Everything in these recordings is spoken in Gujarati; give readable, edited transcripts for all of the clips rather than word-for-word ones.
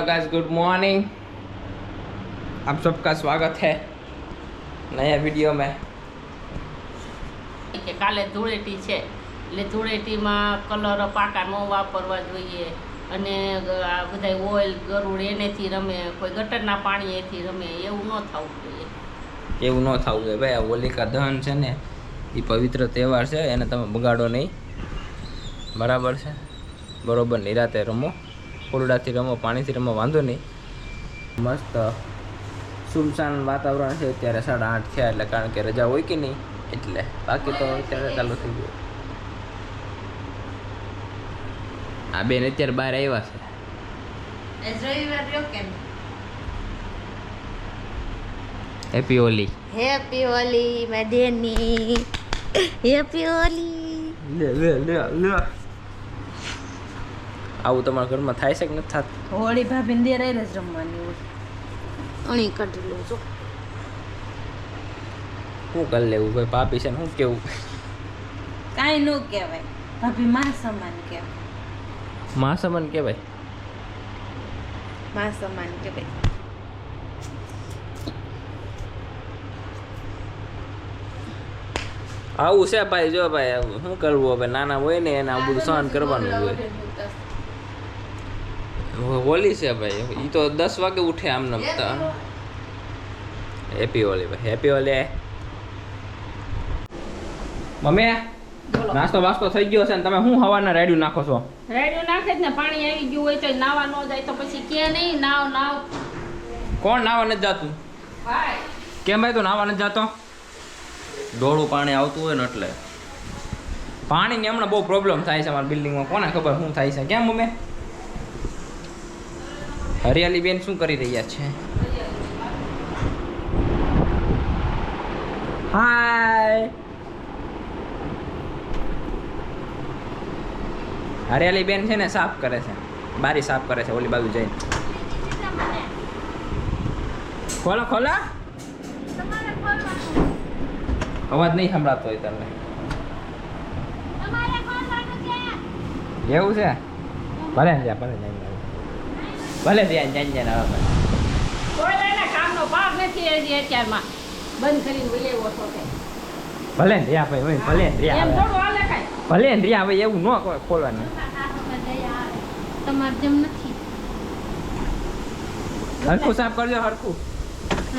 Guys, good morning. आप सबका स्वागत है नया वीडियो में। કે કાલે ધૂળેટી છે એટલે ધૂળેટીમાં કલર પાકા ન વાપરવા જોઈએ અને આ બધા ઓઇલ ગરુડ એનેથી રમે, કોઈ ગટરના પાણીએથી રમે, એવું ન થવું જોઈએ. એવું ન થવું જોઈએ ભાઈ. આ હોલિકા દહન છે ને એ પવિત્ર તહેવાર છે, એને તમે બગાડો નહીં, બરાબર છે? બરોબર નિરાતે રમો, ફૂલડાથી રમો, પાણીથી રમો, વાંધો નહીં. મસ્ત સુમસાન વાતાવરણ છે અત્યારે. 8:30 થયા એટલે, કારણ કે રજા હોય કે નહીં એટલે. બાકી તો અત્યારે ચાલુ થઈ ગયું. આ બેન અત્યારે બહાર આવ્યા છે. હેપી હોલી. હેપી હોલી મદેની, હેપી હોલી. લે લે લે લે. આવું તમારા ઘરમાં થાય છે કે નથી થતું? હોળી ભાભીને દે રહી જ રમવાની હોય. અણી કાઢી લો છો. શું કરી લેવું ભાઈ? પાપી છે ને શું કેવું? કાંઈ ન કહેવાય, ભાભી માં સમાન કહેવાય. માં સમાન કહેવાય? માં સમાન કહેવાય. આવું છે ભાઈ. જો ભાઈ આવું શું કરવું હવે? નાના હોય ને એને આ બધું સહન કરવાનું હોય. હોલી છે ભાઈ, એ તો 10 વાગે ઉઠે આમ નમતા. હેપી હોલી ભાઈ, હેપી હોલી. મમ્મી નાસ્તો વાસ્તો થઈ ગયો છે ને તમે શું હવાના રેડિયું નાખો છો? રેડિયો નાખે જ ને, પાણી આવી ગયું હોય તો નાવા ન જાય તો પછી કે નહીં નાવ નાવ. કોણ નાવા નથી જાતું? ભાઈ કેમ ભાઈ તું નાવા નથી જાતો? ડોળું પાણી આવતું હોય ને એટલે. પાણીની હમણાં બહુ પ્રોબ્લેમ થાય છે અમારા બિલ્ડિંગમાં. કોને ખબર શું થાય છે? કેમ મમ્મી? હરિયાલી બેન શું કરી રહ્યા છે? હાય. હરિયાલી બેન છે ને સાફ કરે છે, બારી સાફ કરે છે ઓલી બાજુ જઈને. ખોલો ખોલો. અવાજ નહીં સંભળાતો હોય તમને? એવું છે? ભલે જ્યાં ભલે જાય ભલે ત્યાં જાય જાય હવે કોઈ એના કામનો ભાગ નથી હજી અત્યારમાં. બંધ કરીને વહી આવ્યો છો કે ભલે રહ્યા ભાઈ, ભલે રહ્યા એમ થોડું હાલે કાંઈ. ભલે રહ્યા ભાઈ, એવું ન ખોલવાનું. તમારે જેમ નથી. હરખું સાફ કરજો, હરખું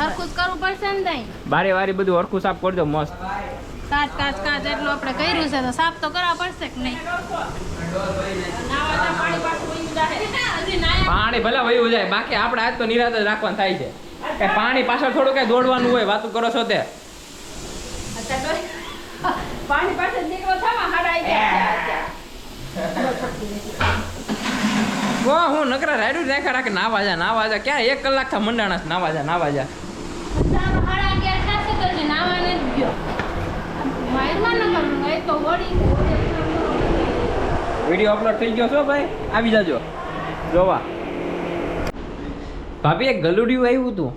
હરખું જ કરવું પડશે ને તઈ. બારે વારી બધું હરખું સાફ કરજો મસ્ત. કાચ કાચ કાચ એટલું આપણે કર્યું છે તો સાફ તો કરવા પડશે કે નહીં? નાવાના પાણી પાછું વહી જાય. હજી નાયા પાણી ભલે વયું જાય, બાકી આપણે આજ તો નિરાત જ રાખવાનું થાય છે. કે પાણી પાછળ થોડું કઈ દોડવાનું હોય, વાતું કરો છો તે. પાણી પાસે નીકળો થામાં હડાઈ ગયા. હું નકરા રાયડું રાખ્યા રાખે નાવા જા નાવા જા. ક્યાં 1 કલાક થા મંડાણા નાવા જા નાવા જા. વિડીયો અપલોડ થઈ ગયો છો ભાઈ, આવી જાજો જોવા. ભાભી એક ગલુડિયું આવ્યું હતું.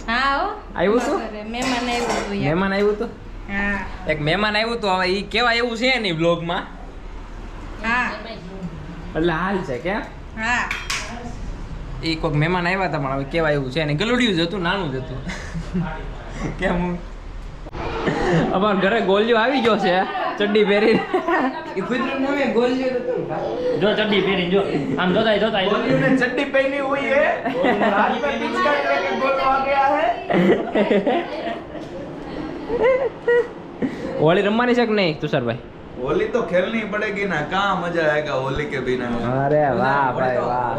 હા હો આવ્યું હતું? મહેમાન આવ્યું હતું. મહેમાન આવ્યું હતું? હા એક મહેમાન આવ્યું હતું. હવે એ કેવા એવું છે નહીં બ્લોગમાં, હા એટલે હાલ છે કે હા. એ કોઈક મહેમાન આવ્યા હતા પણ હવે કેવા એવું છે ને. ગલુડિયું જ હતું, નાનું જ હતું. કેમ હું અમારા ઘરે ગોલિયો આવી ગયો છે ચડ્ડી પહેરી. જો ચડ્ડી પહેરી જો આમ જોતાય જોતાય चड्डी पहनी हुई है, हाथ में पिचकारी लेके गोलू आ गया है. હોળી રમવાની છે કે નહીં તુષારભાઈ? होली तो खेलनी पड़ेगी ना, कहाँ मजा आएगा होली के बिना. અરે વાહ ભાઈ વાહ.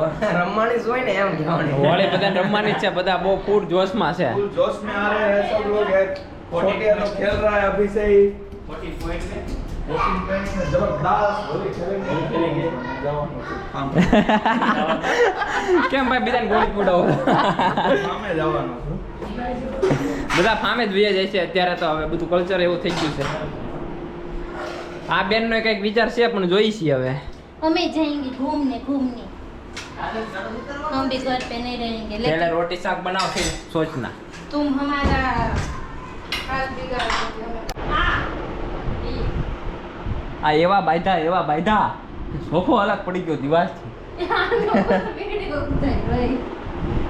રમવાની જ હોય ને એમ કહેવાનું. હોળી બધાને રમવાની જ છે, બધા બહુ ફૂલ જોશમાં છે. फुल जोश में आ रहे हैं सब लोग. है 40 लोग खेल रहा है अभी से ही. 14 पॉइंट में जबरदस्त होली खेलेंगे. કેમ ભાઈ બીજાને ગોળી પૂડાવો? સામે જવાનું છું. બધા ફામે જ વહી જાય છે અત્યારે તો. હવે બધું કલ્ચર એવું થઈ ગયું છે. આ બેનનો કંઈક વિચાર છે પણ જોઈ છીએ હવે. અમે જાएंगे घूमने घूमने, हम भी घर पे नहीं रहेंगे. पहले लेकिन रोटी शाक बनाओ फिर सोचना. तुम हमारा हाल बिगाड़ दोगे. આ એવા બાયધા સોફો અલગ પડી ગયો દિવાસથી.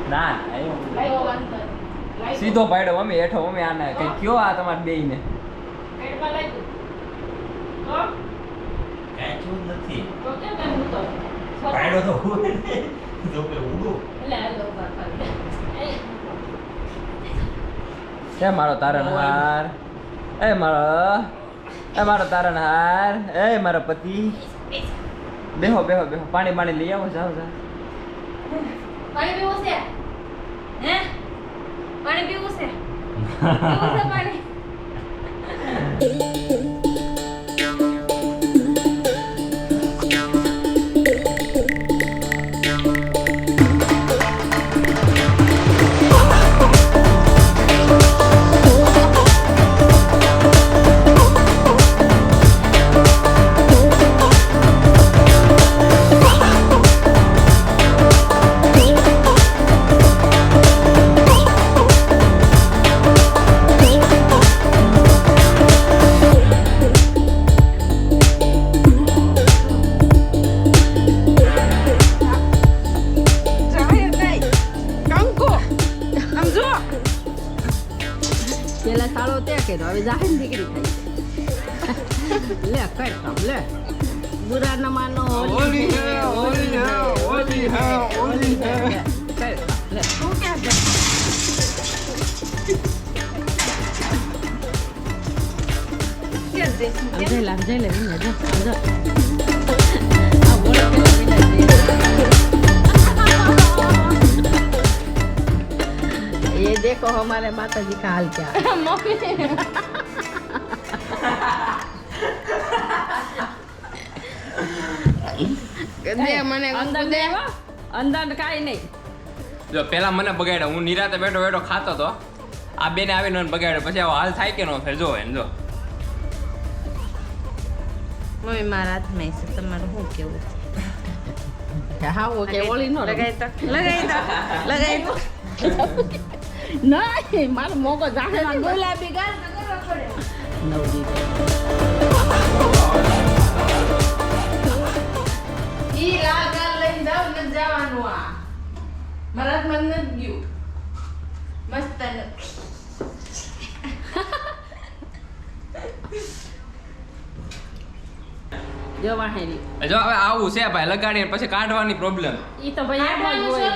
ના સીધો પાડ્યો મમ્મી હેઠો મમ્મી આને કઈ કયો આ તમારે બેયને પેટમાં લાગ્યું તો કાંઈ થયું જ નથી. તો કેમ કાંઈ હું તો પાડ્યો તો હોય ને. જો કે ઊંડું. એટલે આ લોકો એ એ મારો તારણહાર એ મારો તારણહાર એ મારો પતિ બેહો બેહો બેહો પાણી લઈ આવો જાઓ જાઓ પાણી પીવું છે હે પાણી પીવું છે પીવું છે પાણી પેલા સાળો તે કર્યો હવે જાહેર દીકરી થઈ લે કઈ કામ લે બુરા ન માનો ઓલી હે ઓલી હે ઓલી હે ઓલી હે કઈ લે તું ક્યાં છે જઈ લે વિના જો આ બોલે વિના ये देखो हमारे माता जी का हाल क्या है મને અંદર દેવો અંદર કાઈ નહીં જો પેલા મને બગાડ્યો હું નિરાતે બેઠો બેઠો ખાતો તો આ બેને આવીને મને બગાડ્યો પછી આવો હાલ થાય કે ન થાય જો એને જો મમ્મી મારા હાથમાં છે તમારું શું કેવું હા ઓકે ઓળી નો લગાઈ તો નહીં મારો મોકો જાણે ગુલાબી ગાલ તો કરવો પડે નવજી ઈ લાલ ગાલ લઈને જાવ ન જવાનું આ મારા હાથમાં નથી ગયું મસ્ત જો વાહેરી જો હવે આવું છે ભાઈ લગાડીને પછી કાઢવાની પ્રોબ્લેમ ઈ તો ભાઈ એમ જ હોય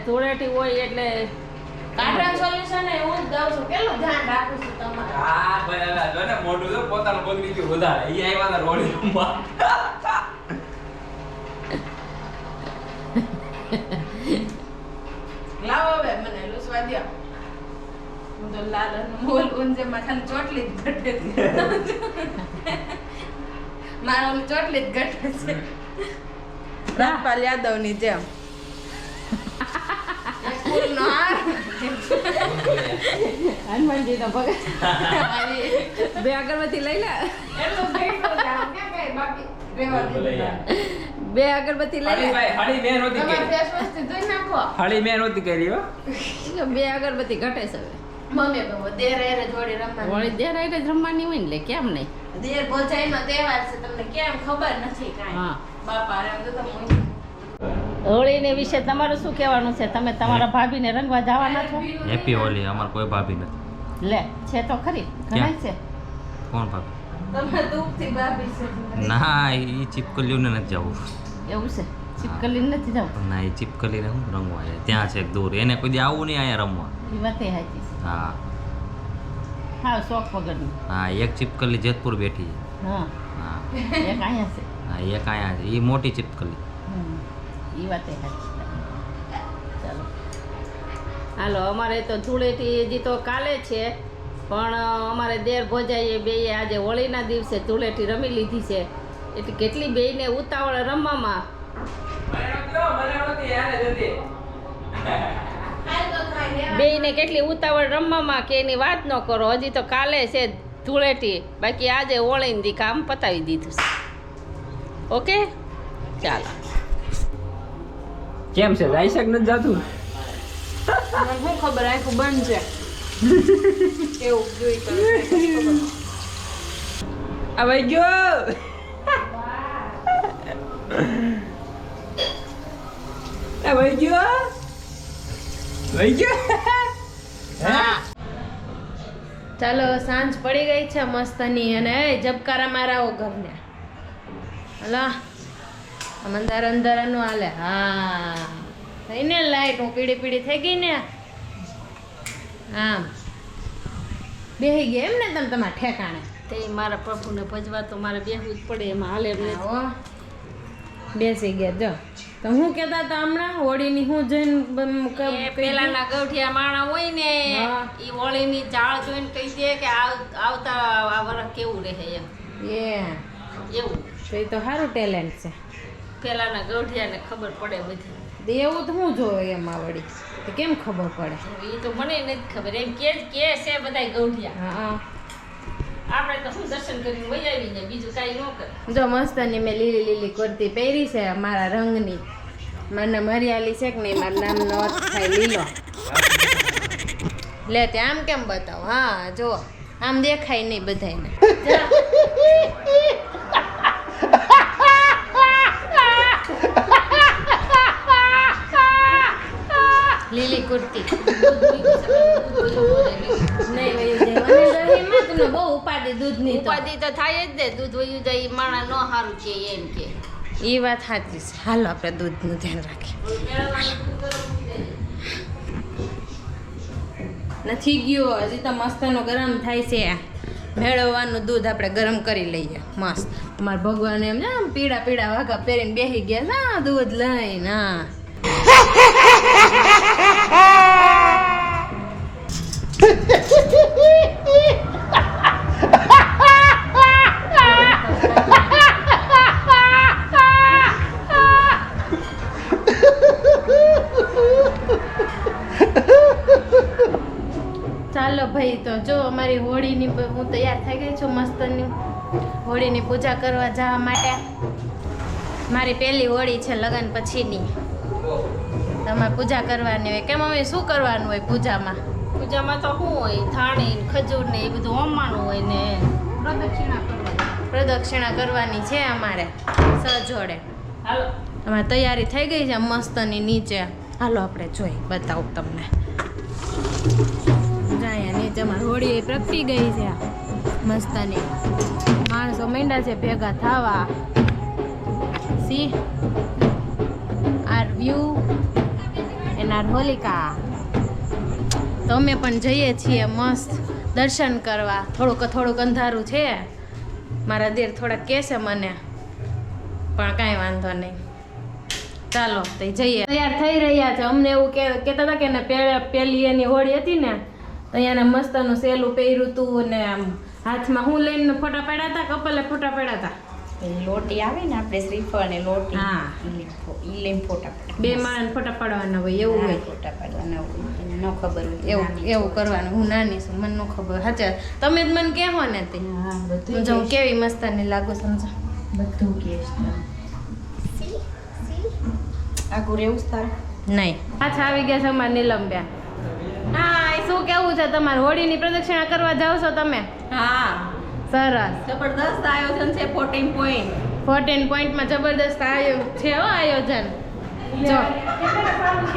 ધૂળેટી હોય એટલે કાઢવાનું સોલ્યુશન હું જ દઉં છું કેટલું ધ્યાન રાખું છું તમારું હા ભાઈ હવે જો ને મોઢું જો પોતાનું બગડી ગયું વધારે ઈ આવ્યા હતા રોડી રૂમમાં લાવો હવે મને લૂસવા દો હું તો લાલ મોલ ઊંજે માં ખાલી ચોટલી જ ઘટે છે મારો ઓલી ચોટલી જ ઘટે છે રામપાલ યાદવ ની જેમ ફૂલનો હાર હનુમાનજી નો ભગત બે અગરબત્તી લઈ લે એટલું બેઠો છે આમ ક્યાં કઈ બાકી રેવા દીધું બે અગરબત્તી લઈ લે હળી મેં નહોતી તમારે કરી ફેસ વોશ થી ધોઈ નાખો હળી મેં નહોતી કરી હો બે અગરબત્તી ઘટે છે હવે મમ્મી બાબા દેર રે જોડી રમવા વળી દેર આઈને જ રમવાની હોય ને લે કેમ નહીં દેર ભોજાઈનો તહેવાર છે તમને કેમ ખબર નથી કાંઈ હા. બાપા રે તો હોળીને વિશે તમારું શું કહેવાનું છે તમે તમારા ભાભીને રંગવા જવાના છો હેપી હોલી અમાર કોઈ ભાભી નથી. લે છે તો ખરી ઘણા છે કોણ ભાભી? તમે દુઃખથી બાબી છે ના ઈ ચીપકલીઓને નથી જવું. એવું છે ચીપકલી નથી જવું ના એ ચીપકલીને શું રમવા જાય ત્યાં છે એક દૂર એને કોઈ દી આવું નહીં અહીંયા રમવા. એ વાતે હાચી છે હા હા શોખ વગરનું હા એક ચીપકલી જેતપુર બેઠી છે. હા હા એક અહીંયા છે હા એક અહીંયા છે એ મોટી ચીપકલી. એ વાતે હાચી ચાલો હાલો અમારે તો ધૂળેટી હજી તો કાલે છે પણ અમારે દેર ભોજાઈએ બેય આજે હોળીના દિવસે ધૂળેટી રમી લીધી છે એટલે કેટલી બેયને ઉતાવળ રમવામાં બેયને કેટલી ઉતાવળ રમવામાં કે એની વાત ન કરો હજી તો કાલે છે ધૂળેટી બાકી આજે હોળીને દી કામ પતાવી દીધું છે ઓકે ચાલો કેમ છે જાય છે કે નથી જાતું મને શું ખબર આખું બંધ છે એવું જોઈ કરે હવે ગયો વહી ગયો હા ચાલો સાંજ પડી ગઈ છે મસ્તની અને એ જબકારા મારાઓ ઘરને હલો આમ અંધારાનું હાલે હા થઈ ને લાઈટ હું પીળી થઈ ગઈ ને આમ બેહી ગયા એમ ને તમે તમારા ઠેકાણે તે મારા પ્રભુને ભજવા તો મારે બેહવું જ પડે એમાં હાલે એમ નથી. આવો બેસી ગયા જો તો હું કહેતા હતા હમણાં હોળીની હું જોઈને એ પેલાના ગૌઠિયા માણા હોય ને હા. ઈ હોળીની ચાળ જોઈને કહી દે કે આવતા આ વરસ કેવું રહે એમ એ એવું તો એ તો સારું ટેલેન્ટ છે પેલાના ગૌઠિયાને ખબર પડે બધી. એવું તો હું જોયું એમાં વળી તો કેમ ખબર પડે એ તો મને નથી ખબર એમ કે છે બધાય ગૌઠિયા. હા આપણે તો શું દર્શન કરીને વહી આવીને બીજું કાંઈ ન કરે. જો મસ્તની મેં લીલી લીલી કુર્તી પહેરી છે મારા રંગની મને મરિયાલી છે કે નહીં મારા નામનો અર્થ થાય લીલો લે તે આમ કેમ બતાવો હા જો આમ દેખાય નહીં બધાયને લીલી કુર્તી નહીં વયું જાય મને દહીંમાં તમને બહુ ઉપાધિ દૂધની તો ઉપાધિ તો થાય જ ને દૂધ વયું જાય ઈ માણા ન સારું છે એમ કે એ વાત સાચી છે હાલો આપણે દૂધનું ધ્યાન રાખીએ નથી ગયો હજી તો મસ્તનો ગરમ થાય છે મેળવવાનું દૂધ આપણે ગરમ કરી લઈએ મસ્ત અમારા ભગવાન એમ ને આમ પીળા પીળા વાઘા પહેરીને બેસી ગયા ના દૂધ લઈને હા ચાલો ભાઈ તો જો અમારી હોળીની હું તૈયાર થઈ ગઈ છું મસ્તની હોળીની પૂજા કરવા જવા માટે મારી પહેલી હોળી છે લગ્ન પછીની તમારે પૂજા કરવાની હોય કેમ અમે શું કરવાનું હોય પૂજામાં પૂજામાં તો શું હોય ધાણી ને ખજૂર ને એ બધું હોમવાનું હોય ને પ્રદક્ષિણા કરવાની છે અમારે સજોડે હાલો અમારે તૈયારી થઈ ગઈ છે મસ્તની નીચે હાલો આપણે જોઈ બતાવું તમને અહીંયા નીચે અમારી હોળી પ્રગટી ગઈ છે મસ્તની માણસો માંડ્યા છે ભેગા થવા C R view and R Holika તો અમે પણ જઈએ છીએ મસ્ત દર્શન કરવા થોડુંક અંધારું છે મારા દેર થોડાક કહેશે મને પણ કાંઈ વાંધો નહીં ચાલો તો જઈએ તૈયાર થઈ રહ્યા છે અમને એવું કહેતા હતા કે ને પેલી એની હોળી હતી ને તો અહીંયા મસ્તનું સેલું પહેર્યું હતું ને આમ હાથમાં હું લઈને ફોટા પાડ્યા હતા કપલે ફોટા પાડ્યા હતા લોટી આવે ને આપણે શ્રીફળ ને લોટી હા. ઈ લઈને ફોટા બે માણસ ફોટા પાડવાના હોય એવું હોય ફોટા પાડવાના હોય એને ન ખબર હોય એવું કરવાનું હું નાની છું મને ન ખબર હાચા તમે જ મને કહેવો ને તે હા બધું હું જાઉં કેવી મસ્તની લાગુ સમજો બધું કેસ આગું રહેવું જ તારે નહીં પાછા આવી ગયા છે અમારા નીલમબેન હા એ શું કેવું છે તમારે હોળીની પ્રદક્ષિણા કરવા જાવ છો તમે હા સરસ જબરદસ્ત આયોજન છે 14 પોઈન્ટ 14 પોઈન્ટમાં જબરદસ્ત છે હો આયોજન જો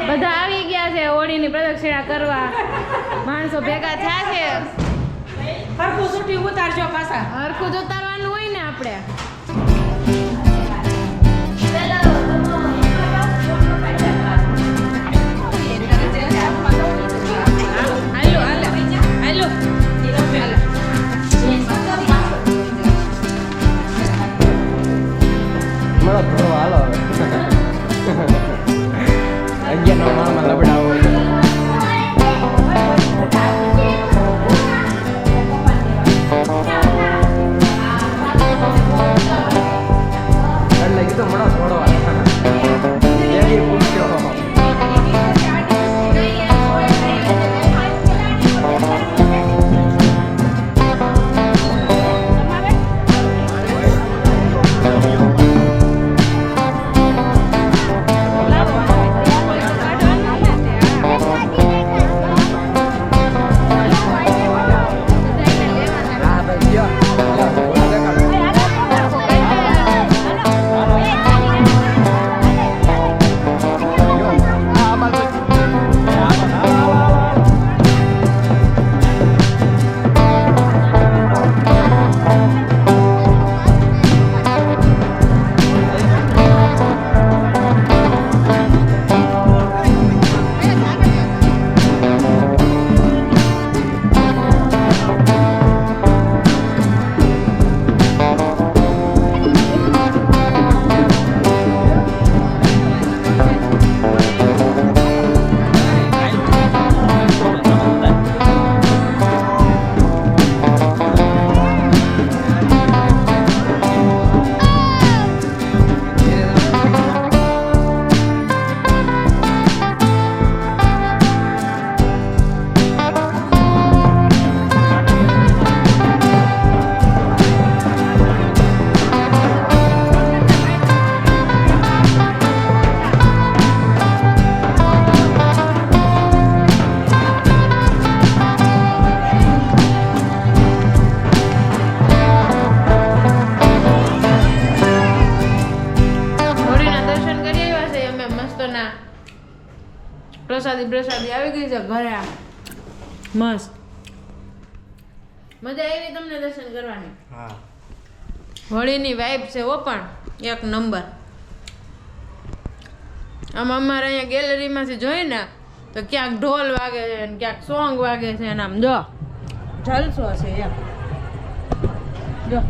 બધા આવી ગયા છે હોળીની પ્રદક્ષિણા કરવા માણસો ભેગા થયા છે હરખું સુટી ઉતારજો પાછા હરખું જ ઉતારવાનું હોય ને આપણે હાલો હાલો હાલો મળો થોડો હાલો અગિયાર માળમાં લબડાવો હવે પ્રસાદી આવી ગઈ છે ઘરે આ મસ્ત મજા આવી તમને દર્શન કરવાની હા હોળીની વાઇબ છે હો પણ એક નંબર આમ અમારે અહીંયા ગેલેરીમાંથી જોઈને તો ક્યાંક ઢોલ વાગે છે ને ક્યાંક સોંગ વાગે છે ને આમ જો જલસો છે એમ જો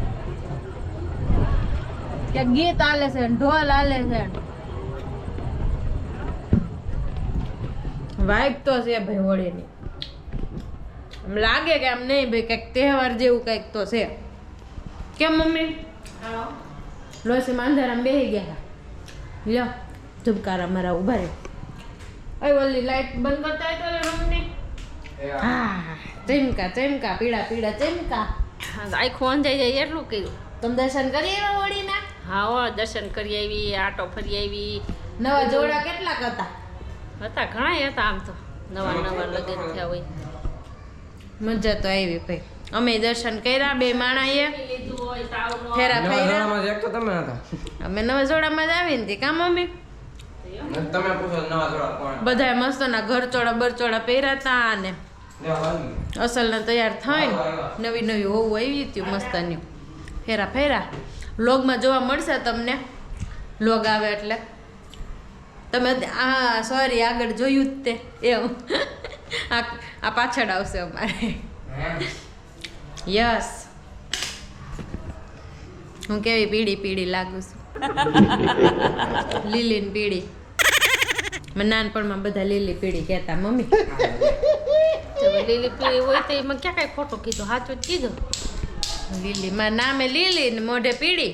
ક્યાંક ગીત આલે છે ને ઢોલ આલે છે વાઇબ તો છે ભાઈ હોળીની આમ લાગે કે આમ નહીં ભાઈ કંઈક તહેવાર જેવું કંઈક તો છે કેમ મમ્મી લોસી માંધારામાં બેસી ગયા લ્યો ધુબકારા મારા ઉભા રહે ઓય ઓલી લાઈટ બંધ કરતા હોય તો મમ્મી હા ચમકા ચમકા પીળા પીળા ચમકા આખું અંજાઈ જાય એટલું કર્યું. તમે દર્શન કરી આવ્યા હોળીના હા હો, દર્શન કરી આવી, આટો ફરી આવી. નવા જોડા કેટલાક હતા હતા ઘણા હતા આમ તો, નવા નવા લગ્ન થયા હોય. મજા તો આવી ભાઈ. અમે દર્શન કર્યા બે માણાએ લીધું હોય તાવનો. ફેરા ફેરા એક તો તમે હતા. અમે નવા જોડામાં જ આવીને હતી કા મમ્મી તમે પૂછો નવા જોડા કોણ બધાએ મસ્તના ઘરચોળા બરચોળા પહેર્યા હતા અને અસલને તૈયાર થઈને નવી નવી હોવું આવી હતી મસ્તની ફેરા ફેરા. વ્લોગમાં જોવા મળશે તમને, વ્લોગ આવે એટલે તમે આ સોરી આગળ જોયું જ તે એમ આ પાછળ આવશે અમારે. યસ હું કેવી પીળી પીળી લાગુ છું લીલી ને પીળી. મને નાનપણમાં બધા લીલી પીળી કહેતા મમ્મી. તો લીલી પીળી હોય તો એમાં ક્યાં કઈ ખોટું કીધું, સાચું જ કીધું. લીલી મારા નામે લીલી ને મોઢે પીળી.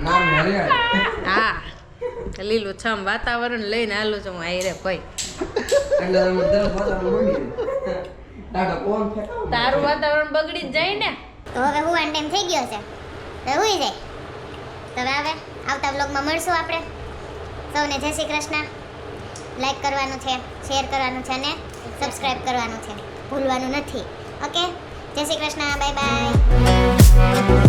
નામ હરિયાળી. હા લીલું છમ વાતાવરણ લઈને હાલું છું હું આઈ રે ભાઈ. એટલે તમે દર વાતાવરણ બોલી ટાટા કોણ ફેંકા તારું વાતાવરણ બગડી જ જાય ને. તો હવે હુવાનો ટાઈમ થઈ ગયો છે, તો હુઈ જાય. તો હવે આવતા બ્લોગમાં મળશું આપણે. સૌને જય શ્રી કૃષ્ણ. લાઈક કરવાનું છે, શેર કરવાનું છે અને સબસ્ક્રાઈબ કરવાનું છે, ભૂલવાનું નથી. ઓકે, જય શ્રી કૃષ્ણ, બાય બાય.